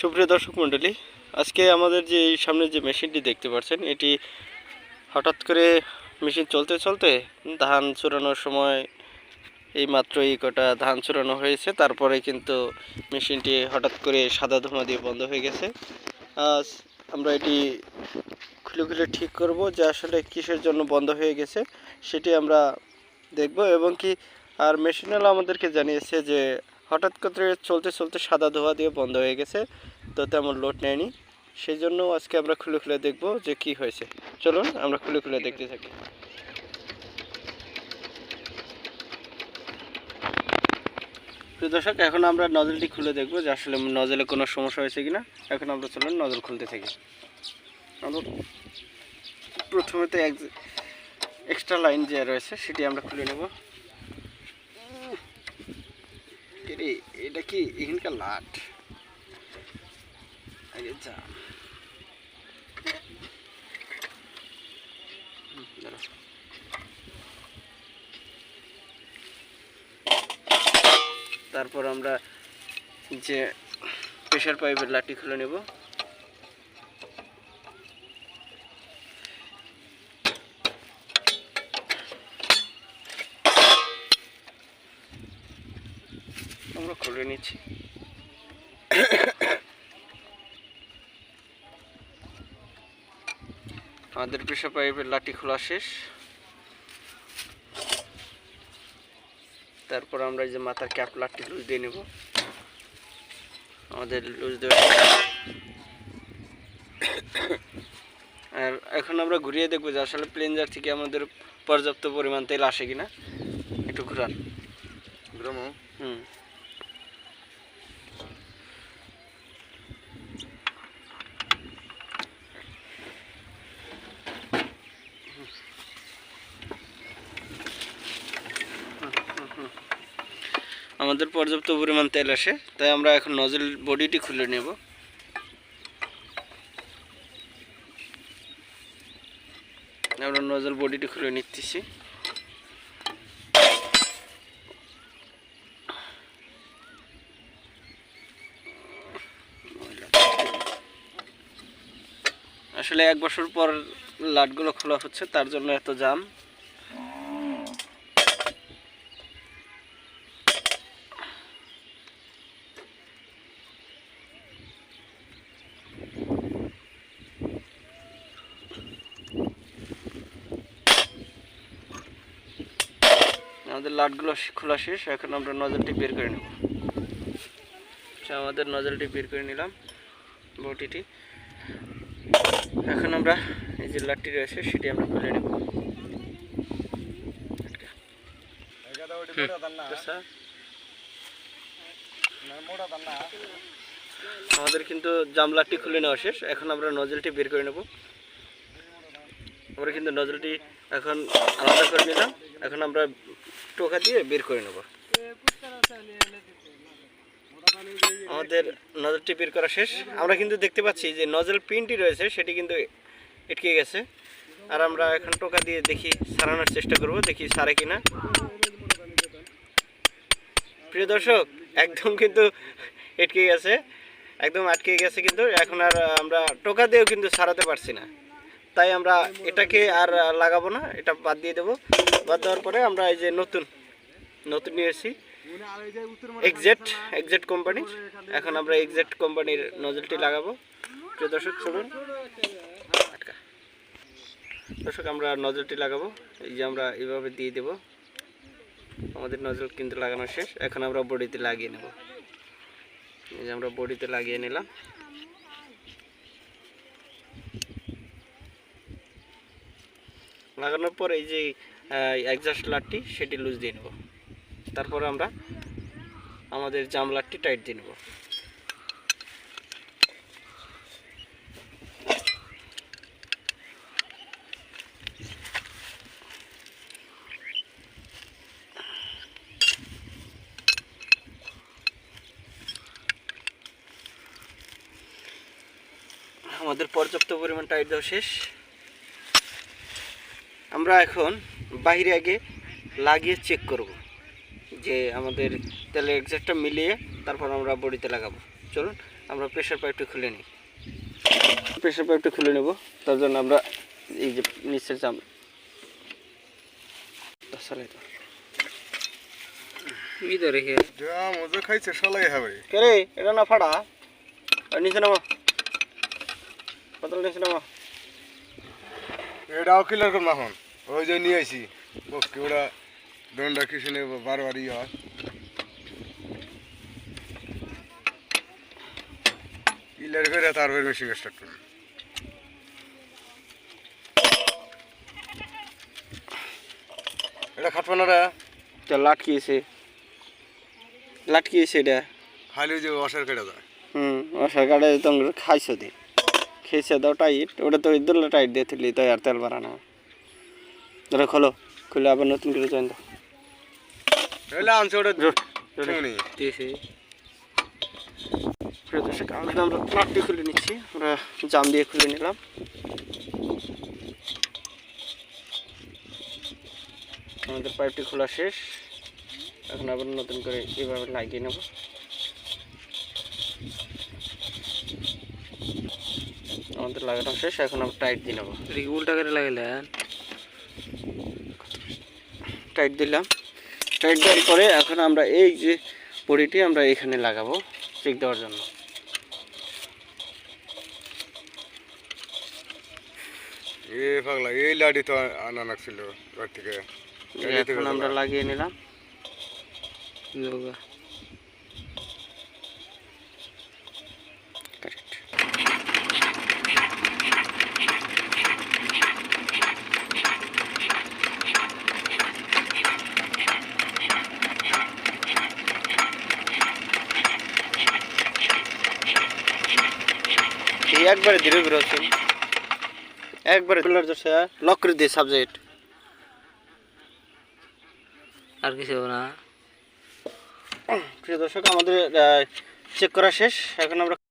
সুপ্রিয় দর্শক মণ্ডলী, আজকে আমাদের যে এই সামনে যে মেশিনটি দেখতে পাচ্ছেন, এটি হঠাৎ করে মেশিন চলতে চলতে ধান চুরানোর সময় এই মাত্র এই কটা ধান চুরানো হয়েছে। তারপরে কিন্তু মেশিনটি হঠাৎ করে সাদা ধোঁয়া দিয়ে বন্ধ হয়ে গেছে। আজ আমরা এটি খুলে খুলে ঠিক করব যে আসলে কিসের জন্য বন্ধ হয়ে গেছে সেটি আমরা দেখব। এবং কি আর মেশিনওয়ালা আমাদেরকে জানিয়েছে যে হঠাৎ করে চলতে চলতে সাদা ধোঁয়া দিয়ে বন্ধ হয়ে গেছে, তো তেমন লোড নেয়নি। সেই জন্য আজকে আমরা খুলে খুলে দেখব যে কি হয়েছে। চলুন আমরা খুলে খুলে দেখতে থাকি। প্রিয় দর্শক, এখন আমরা নজলটি খুলে দেখব যে আসলে নজলে কোনো সমস্যা হয়েছে কিনা। এখন আমরা চলুন নজল খুলতে থাকি। আমরা প্রথমে তো এক্সট্রা লাইন যে রয়েছে সেটি আমরা খুলে নেব। এটা কি এখানকার লাট আগে যা তারপর আমরা যে প্রেসার পাইপের লাটটি খুলে নেব। আমরা খুলে নিচ্ছি। আমাদের প্রেসার পাইপের লাটটি খোলা শেষ। তারপর আমরা এই যে মাথার ক্যাপ লাটটি লুজ দিয়ে নেব। আমাদের লুজ দেওয়া আর এখন আমরা ঘুরিয়ে দেখবো যে আসলে প্লেনজার থেকে আমাদের পর্যাপ্ত পরিমাণ তেল আসে কিনা। একটু ঘুরান। আমাদের পর্যাপ্ত পরিমাণ তেল আসে, তাই আমরা এখন নজল বডিটি খুলে নেব। আমরা নজল বডিটি খুলে নিতেছি। আসলে 1 বছর পর লাটগুলো খোলা হচ্ছে, তার জন্য এত জাম। আমাদের লাটগুলো খোলা শেষ। এখন আমরা নজলটি বের করে নেব। আমাদের নজলটি বের করে নিলাম, বটিটি। এখন আমরা এই যে লাটটি রয়েছে সেটি আমরা খুলে নেব। আমাদের কিন্তু জাম লাটটি খুলে নেওয়া শেষ। এখন আমরা নজলটি বের করে নেব। আমরা কিন্তু নজলটি এখন আলাদা করে নিলাম। এখন আমরা টোকা দিয়ে বের করে নেব। আমাদের নজলটি বের করা শেষ। আমরা কিন্তু দেখতে পাচ্ছি যে নজল পিনটি রয়েছে সেটি কিন্তু আটকে গেছে। আর আমরা এখন টোকা দিয়ে দেখি সারানোর চেষ্টা করব, দেখি সারে কিনা। প্রিয় দর্শক, একদম কিন্তু আটকে গেছে, একদম আটকে গেছে। কিন্তু এখন আর আমরা টোকা দিয়েও কিন্তু সারাতে পারছি না, তাই আমরা এটাকে আর লাগাবো না, এটা বাদ দিয়ে দেবো। বাদ দেওয়ার পরে আমরা এই যে নতুন নিয়ে এসেছি এক্সজেট কোম্পানির। এখন আমরা এক্সজেট কোম্পানির নজলটি লাগাবো। প্রিয় দর্শক, চলুন। দর্শক, আমরা নজলটি লাগাবো। এই যে আমরা এইভাবে দিয়ে দেব। আমাদের নজল কিন্তু লাগানো শেষ। এখন আমরা বডিতে লাগিয়ে নেব। এই যে আমরা বডিতে লাগিয়ে নিলাম। লাগানোর পর এই যে এক্সজস্ট লাটটি সেটি লুজ দিয়ে নেব। তারপর আমরা আমাদের জাম লাটটি টাইট দিয়ে নেব। আমাদের পর্যাপ্ত পরিমাণ টাইট দেওয়া শেষ। আমরা এখন বাইরে আগে লাগিয়ে চেক করব যে আমাদের তেলের এক্সজস্টটা মিলিয়ে তারপর আমরা বডিতে লাগাবো। চলুন আমরা প্রেসার পাইপটা খুলে নিই। প্রেসার পাইপটা খুলে নেব, তার জন্য আমরা এই যে নিচের জাম খাইছে শালাই হবে কে রে, এটা না ফাড়া, নিচে নামা, পাতল নিচে নামা। এটাও কিলার কর মাখন ওই যে নিয়ে আইছি বসকে ওরা দন্ডা কিসনে বারবারই হয় কিলার করে তারপর মেশিন স্টার্ট করুন। এটা খাটবে না রে, লাটকিয়েছে এটা খালি যে অসার কেটে যায়। অসার কাটে তোমরা খাইছো দি খেয়েছে দাও টাইট, ওটা তো ইদুল্লা টাইট দিয়ে তুলি তো আর তেল বাড়ানো। ধরো খোলো, খুলে আবার নতুন করে জয়েন দাও। এলে আনছে ওটা শুনি আমরা নাটটি খুলে নিচ্ছি, আমরা জাম দিয়ে খুলে নিলাম। আমাদের পাইপটি খোলা শেষ, এখন আবার নতুন করে এভাবে লাগিয়ে নেব। আমাদের লাগানো শেষ, এখন আমরা টাইট দিয়ে নেবো। উল্টা করে লাগাইলেন, টাইট দিলাম। টাইট দেওয়ার পরে এখন আমরা এই যে বড়িটি আমরা এখানে লাগাবো চেক দেওয়ার জন্য। এ পাগলা এই লাডি তো আনা লাগছিল ঘর থেকে, এখন আমরা লাগিয়ে নিলাম। একবারে ধীরে ধীরে হচ্ছে, একবারে লক করে দিয়ে সাবজেক্ট আর কিছু হবে না। প্রিয় দর্শক, আমাদের চেক করা শেষ, এখন আমরা